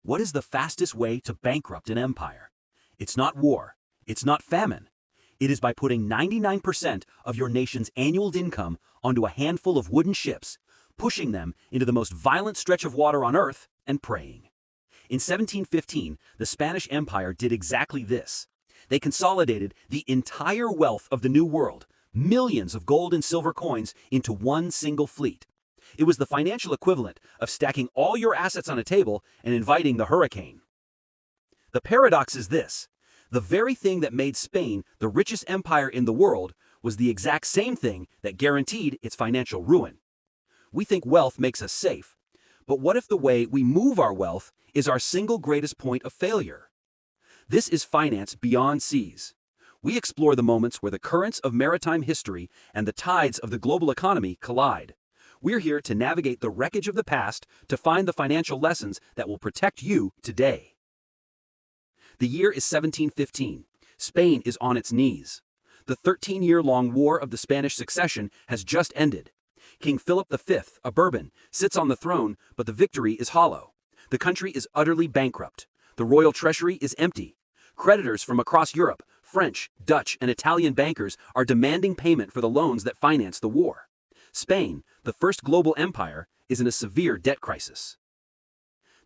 What is the fastest way to bankrupt an empire? It's not war. It's not famine. It is by putting 99% of your nation's annual income onto a handful of wooden ships, pushing them into the most violent stretch of water on Earth, and praying. In 1715, the Spanish Empire did exactly this. They consolidated the entire wealth of the New World, millions of gold and silver coins, into one single fleet. It was the financial equivalent of stacking all your assets on a table and inviting the hurricane. The paradox is this. The very thing that made Spain the richest empire in the world was the exact same thing that guaranteed its financial ruin. We think wealth makes us safe, but what if the way we move our wealth is our single greatest point of failure? This is Finance Beyond Seas. We explore the moments where the currents of maritime history and the tides of the global economy collide. We're here to navigate the wreckage of the past to find the financial lessons that will protect you today. The year is 1715. Spain is on its knees. The 13-year-long War of the Spanish Succession has just ended. King Philip V, a Bourbon, sits on the throne, but the victory is hollow. The country is utterly bankrupt. The royal treasury is empty. Creditors from across Europe, French, Dutch, and Italian bankers are demanding payment for the loans that financed the war. Spain, the first global empire, is in a severe debt crisis.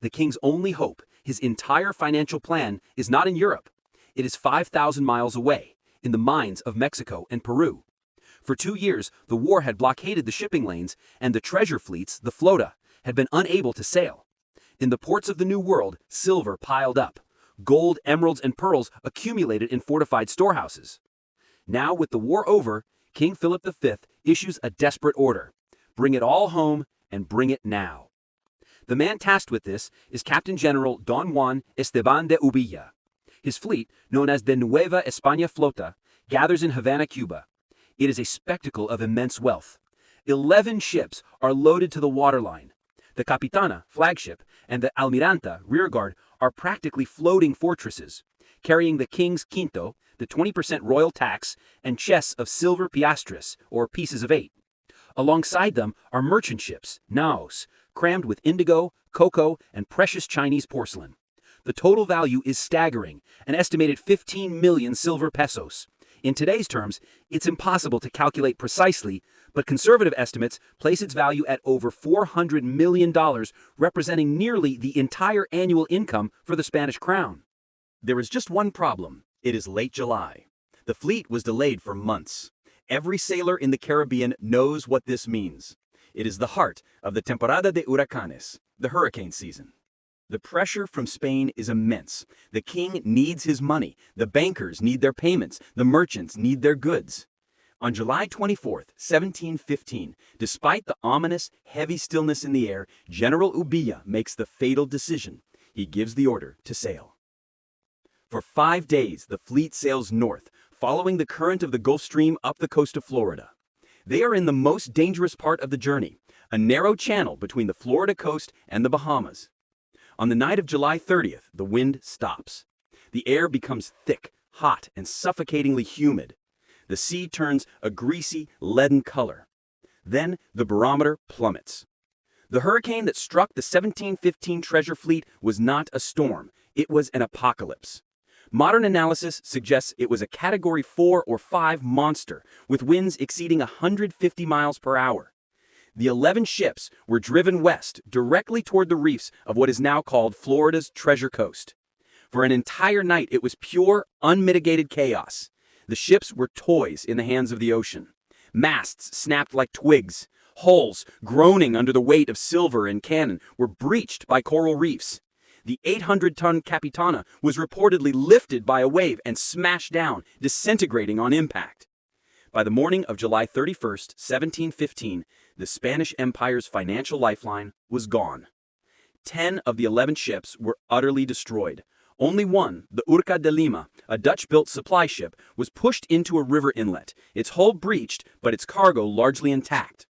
The king's only hope, his entire financial plan, is not in Europe. It is 5,000 miles away, in the mines of Mexico and Peru. For 2 years, the war had blockaded the shipping lanes, and the treasure fleets, the flota, had been unable to sail. In the ports of the New World, silver piled up. Gold, emeralds, and pearls accumulated in fortified storehouses. Now, with the war over, King Philip V issues a desperate order. Bring it all home, and bring it now. The man tasked with this is Captain General Don Juan Esteban de Ubilla. His fleet, known as the Nueva España Flota, gathers in Havana, Cuba. It is a spectacle of immense wealth. 11 ships are loaded to the waterline. The Capitana, flagship, and the Almiranta, rearguard, are practically floating fortresses, carrying the king's quinto, the 20% royal tax, and chests of silver piastres, or pieces of 8. Alongside them are merchant ships, naos, crammed with indigo, cocoa, and precious Chinese porcelain. The total value is staggering, an estimated 15 million silver pesos. In today's terms, it's impossible to calculate precisely, but conservative estimates place its value at over $400 million, representing nearly the entire annual income for the Spanish crown. There is just one problem. It is late July. The fleet was delayed for months. Every sailor in the Caribbean knows what this means. It is the heart of the temporada de huracanes, the hurricane season. The pressure from Spain is immense. The king needs his money. The bankers need their payments. The merchants need their goods. On July 24, 1715, despite the ominous, heavy stillness in the air, General Ubilla makes the fatal decision. He gives the order to sail. For 5 days, the fleet sails north, following the current of the Gulf Stream up the coast of Florida. They are in the most dangerous part of the journey, a narrow channel between the Florida coast and the Bahamas. On the night of July 30th, the wind stops. The air becomes thick, hot, and suffocatingly humid. The sea turns a greasy, leaden color. Then the barometer plummets. The hurricane that struck the 1715 treasure fleet was not a storm. It was an apocalypse. Modern analysis suggests it was a Category 4 or 5 monster, with winds exceeding 150 miles per hour. The 11 ships were driven west, directly toward the reefs of what is now called Florida's Treasure Coast. For an entire night, it was pure, unmitigated chaos. The ships were toys in the hands of the ocean. Masts snapped like twigs. Hulls, groaning under the weight of silver and cannon, were breached by coral reefs. The 800-ton Capitana was reportedly lifted by a wave and smashed down, disintegrating on impact. By the morning of July 31st, 1715, the Spanish Empire's financial lifeline was gone. 10 of the 11 ships were utterly destroyed. Only one, the Urca de Lima, a Dutch-built supply ship, was pushed into a river inlet, its hull breached, but its cargo largely intact.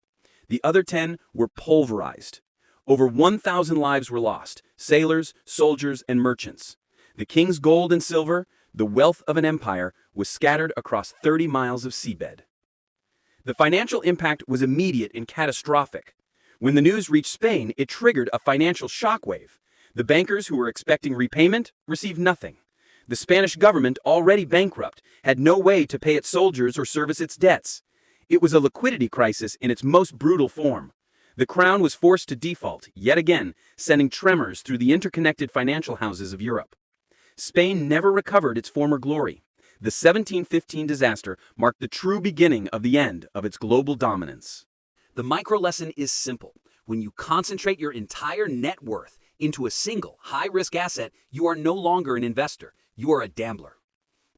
The other 10 were pulverized. Over 1,000 lives were lost, sailors, soldiers, and merchants. The king's gold and silver, the wealth of an empire, was scattered across 30 miles of seabed. The financial impact was immediate and catastrophic. When the news reached Spain, it triggered a financial shockwave. The bankers who were expecting repayment received nothing. The Spanish government, already bankrupt, had no way to pay its soldiers or service its debts. It was a liquidity crisis in its most brutal form. The crown was forced to default, yet again, sending tremors through the interconnected financial houses of Europe. Spain never recovered its former glory. The 1715 disaster marked the true beginning of the end of its global dominance. The micro lesson is simple. When you concentrate your entire net worth into a single high-risk asset, you are no longer an investor, you are a gambler.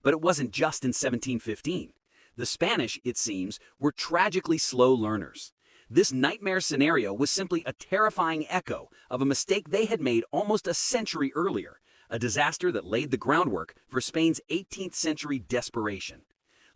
But it wasn't just in 1715. The Spanish, it seems, were tragically slow learners. This nightmare scenario was simply a terrifying echo of a mistake they had made almost a century earlier, a disaster that laid the groundwork for Spain's 18th century desperation.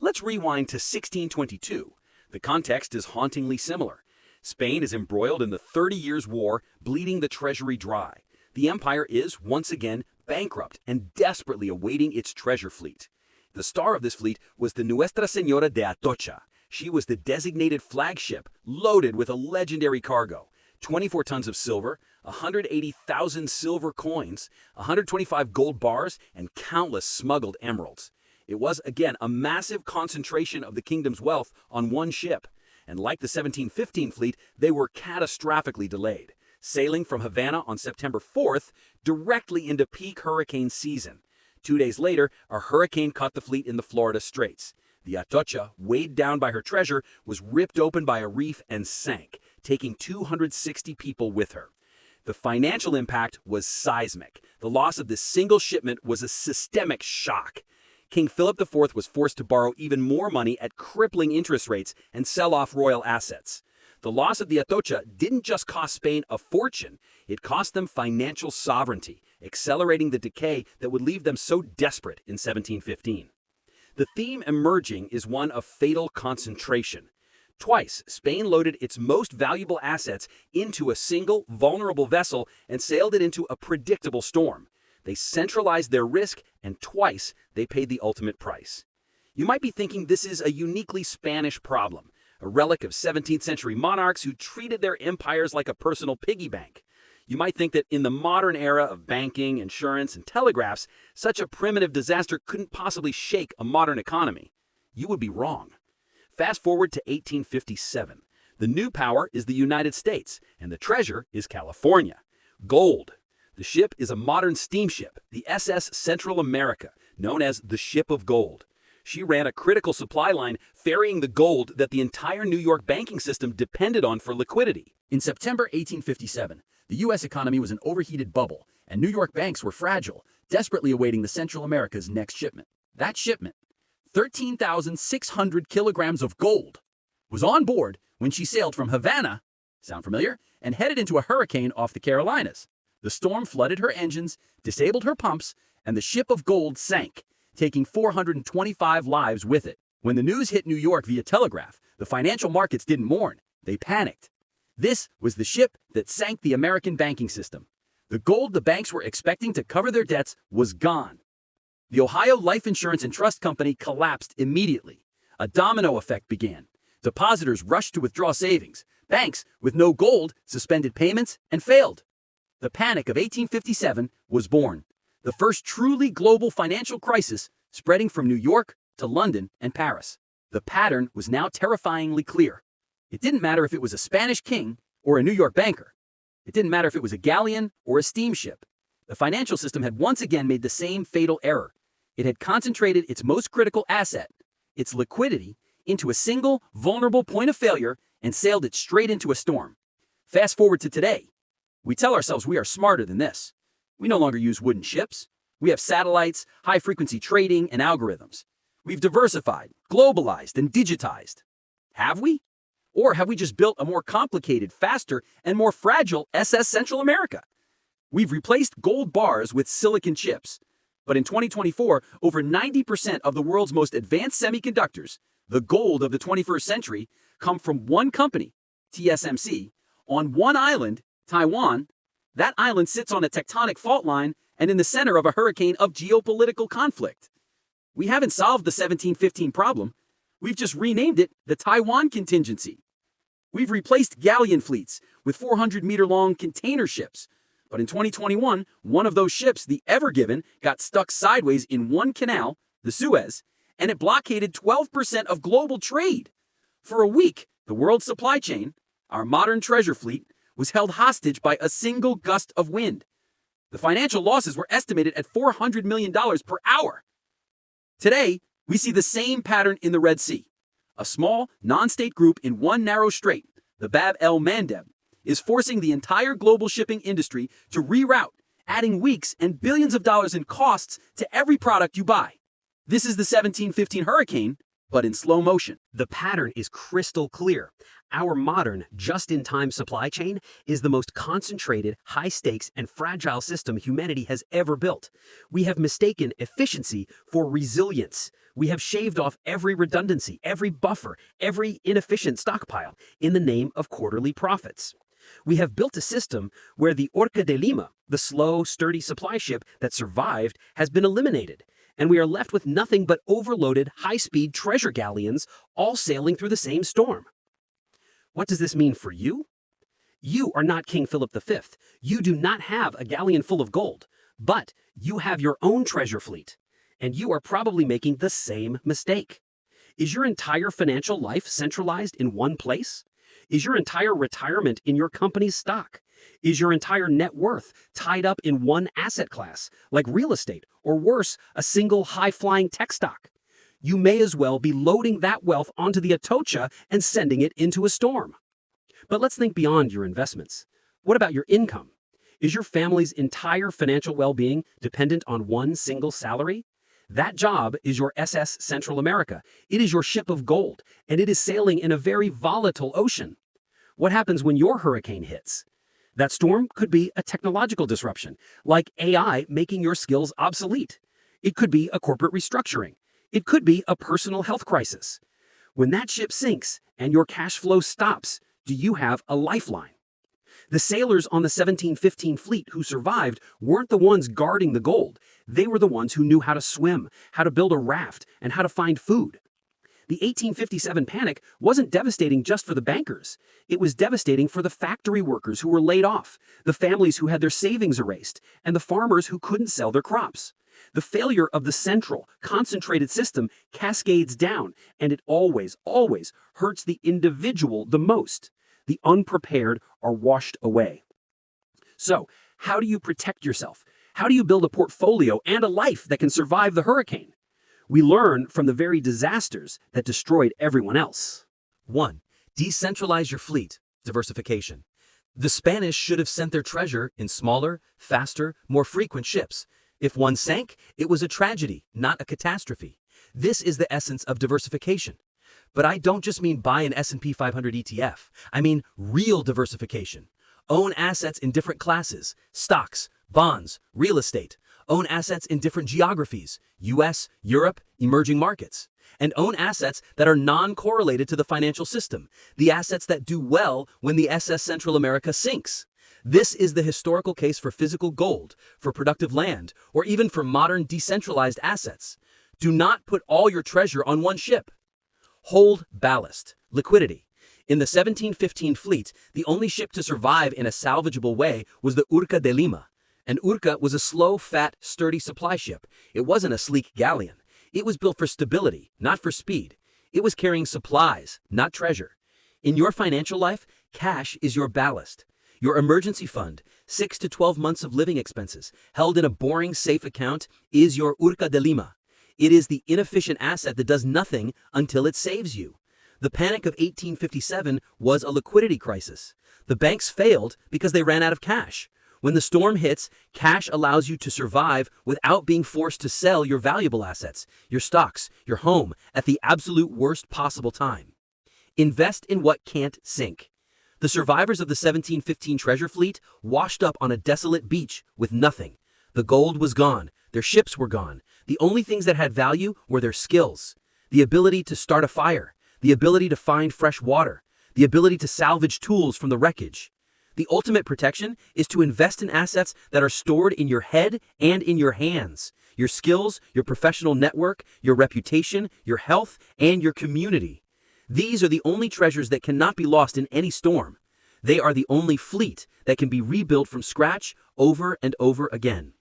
Let's rewind to 1622. The context is hauntingly similar. Spain is embroiled in the 30 Years' War, bleeding the treasury dry. The empire is, once again, bankrupt and desperately awaiting its treasure fleet. The star of this fleet was the Nuestra Señora de Atocha. She was the designated flagship, loaded with a legendary cargo: 24 tons of silver, 180,000 silver coins, 125 gold bars, and countless smuggled emeralds. It was, again, a massive concentration of the kingdom's wealth on one ship. And like the 1715 fleet, they were catastrophically delayed, sailing from Havana on September 4th directly into peak hurricane season. 2 days later, a hurricane caught the fleet in the Florida Straits. The Atocha, weighed down by her treasure, was ripped open by a reef and sank, taking 260 people with her. The financial impact was seismic. The loss of this single shipment was a systemic shock. King Philip IV was forced to borrow even more money at crippling interest rates and sell off royal assets. The loss of the Atocha didn't just cost Spain a fortune, it cost them financial sovereignty, accelerating the decay that would leave them so desperate in 1715. The theme emerging is one of fatal concentration. Twice, Spain loaded its most valuable assets into a single, vulnerable vessel and sailed it into a predictable storm. They centralized their risk, and twice they paid the ultimate price. You might be thinking this is a uniquely Spanish problem, a relic of 17th century monarchs who treated their empires like a personal piggy bank. You might think that in the modern era of banking, insurance, and telegraphs, such a primitive disaster couldn't possibly shake a modern economy. You would be wrong. Fast forward to 1857. The new power is the United States, and the treasure is California. Gold. The ship is a modern steamship, the SS Central America, known as the Ship of Gold. She ran a critical supply line ferrying the gold that the entire New York banking system depended on for liquidity. In September 1857, the U.S. economy was an overheated bubble, and New York banks were fragile, desperately awaiting the Central America's next shipment. That shipment, 13,600 kilograms of gold, was on board when she sailed from Havana, sound familiar, and headed into a hurricane off the Carolinas. The storm flooded her engines, disabled her pumps, and the ship of gold sank, taking 425 lives with it. When the news hit New York via telegraph, the financial markets didn't mourn. They panicked. This was the ship that sank the American banking system. The gold the banks were expecting to cover their debts was gone. The Ohio Life Insurance and Trust Company collapsed immediately. A domino effect began. Depositors rushed to withdraw savings. Banks, with no gold, suspended payments and failed. The Panic of 1857 was born, the first truly global financial crisis spreading from New York to London and Paris. The pattern was now terrifyingly clear. It didn't matter if it was a Spanish king or a New York banker. It didn't matter if it was a galleon or a steamship. The financial system had once again made the same fatal error. It had concentrated its most critical asset, its liquidity, into a single, vulnerable point of failure and sailed it straight into a storm. Fast forward to today. We tell ourselves we are smarter than this. We no longer use wooden ships. We have satellites, high-frequency trading, and algorithms. We've diversified, globalized, and digitized. Have we? Or have we just built a more complicated, faster, and more fragile SS Central America? We've replaced gold bars with silicon chips. But in 2024, over 90% of the world's most advanced semiconductors, the gold of the 21st century, come from one company, TSMC, on one island, Taiwan. That island sits on a tectonic fault line and in the center of a hurricane of geopolitical conflict. We haven't solved the 1715 problem. We've just renamed it the Taiwan contingency. We've replaced galleon fleets with 400-meter-long container ships, But in 2021, one of those ships, the Ever Given, got stuck sideways in one canal, the Suez, and it blockaded 12% of global trade. For a week, the world's supply chain, our modern treasure fleet, was held hostage by a single gust of wind. The financial losses were estimated at $400 million per hour. Today, we see the same pattern in the Red Sea. A small, non-state group in one narrow strait, the Bab el-Mandeb, is forcing the entire global shipping industry to reroute, adding weeks and billions of dollars in costs to every product you buy. This is the 1715 hurricane, but in slow motion. The pattern is crystal clear. Our modern, just-in-time supply chain is the most concentrated, high-stakes, and fragile system humanity has ever built. We have mistaken efficiency for resilience. We have shaved off every redundancy, every buffer, every inefficient stockpile in the name of quarterly profits. We have built a system where the Orca de Lima, the slow, sturdy supply ship that survived, has been eliminated, and we are left with nothing but overloaded, high-speed treasure galleons all sailing through the same storm. What does this mean for you? You are not King Philip V. You do not have a galleon full of gold, but you have your own treasure fleet, and you are probably making the same mistake. Is your entire financial life centralized in one place? Is your entire retirement in your company's stock? Is your entire net worth tied up in one asset class, like real estate, or worse, a single high-flying tech stock? You may as well be loading that wealth onto the Atocha and sending it into a storm. But let's think beyond your investments. What about your income? Is your family's entire financial well-being dependent on one single salary? That job is your SS Central America. It is your ship of gold, and it is sailing in a very volatile ocean. What happens when your hurricane hits? That storm could be a technological disruption, like AI making your skills obsolete. It could be a corporate restructuring. It could be a personal health crisis. When that ship sinks and your cash flow stops, do you have a lifeline? The sailors on the 1715 fleet who survived weren't the ones guarding the gold. They were the ones who knew how to swim, how to build a raft, and how to find food. The 1857 panic wasn't devastating just for the bankers. It was devastating for the factory workers who were laid off, the families who had their savings erased, and the farmers who couldn't sell their crops. The failure of the central, concentrated system cascades down, and it always hurts the individual the most. The unprepared are washed away. So, how do you protect yourself? How do you build a portfolio and a life that can survive the hurricane? We learn from the very disasters that destroyed everyone else. 1. Decentralize your fleet. Diversification. The Spanish should have sent their treasure in smaller, faster, more frequent ships. If one sank, it was a tragedy, not a catastrophe. This is the essence of diversification. But I don't just mean buy an S&P 500 ETF. I mean real diversification. Own assets in different classes, stocks, bonds, real estate. Own assets in different geographies, US, Europe, emerging markets. And own assets that are non-correlated to the financial system, the assets that do well when the SS Central America sinks. This is the historical case for physical gold, for productive land, or even for modern decentralized assets. Do not put all your treasure on one ship. Hold ballast. Liquidity. In the 1715 fleet, the only ship to survive in a salvageable way was the Urca de Lima. And Urca was a slow, fat, sturdy supply ship. It wasn't a sleek galleon. It was built for stability, not for speed. It was carrying supplies, not treasure. In your financial life, cash is your ballast. Your emergency fund, 6 to 12 months of living expenses, held in a boring, safe account, is your Urca de Lima. It is the inefficient asset that does nothing until it saves you. The Panic of 1857 was a liquidity crisis. The banks failed because they ran out of cash. When the storm hits, cash allows you to survive without being forced to sell your valuable assets, your stocks, your home, at the absolute worst possible time. Invest in what can't sink. The survivors of the 1715 treasure fleet washed up on a desolate beach with nothing. The gold was gone. Their ships were gone. The only things that had value were their skills. The ability to start a fire. The ability to find fresh water. The ability to salvage tools from the wreckage. The ultimate protection is to invest in assets that are stored in your head and in your hands. Your skills, your professional network, your reputation, your health, and your community. These are the only treasures that cannot be lost in any storm. They are the only fleet that can be rebuilt from scratch over and over again.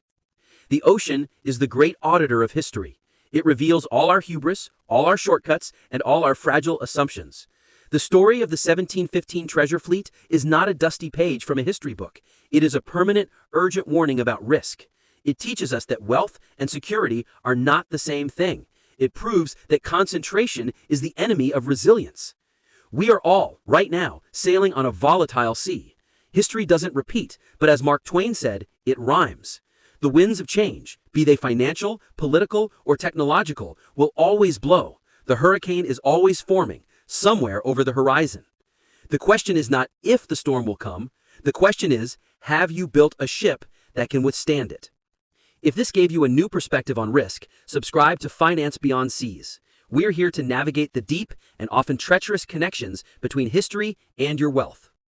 The ocean is the great auditor of history. It reveals all our hubris, all our shortcuts, and all our fragile assumptions. The story of the 1715 treasure fleet is not a dusty page from a history book. It is a permanent, urgent warning about risk. It teaches us that wealth and security are not the same thing. It proves that concentration is the enemy of resilience. We are all, right now, sailing on a volatile sea. History doesn't repeat, but as Mark Twain said, it rhymes. The winds of change, be they financial, political, or technological, will always blow. The hurricane is always forming, somewhere over the horizon. The question is not if the storm will come. The question is, have you built a ship that can withstand it? If this gave you a new perspective on risk, subscribe to Finance Beyond Seas. We're here to navigate the deep and often treacherous connections between history and your wealth.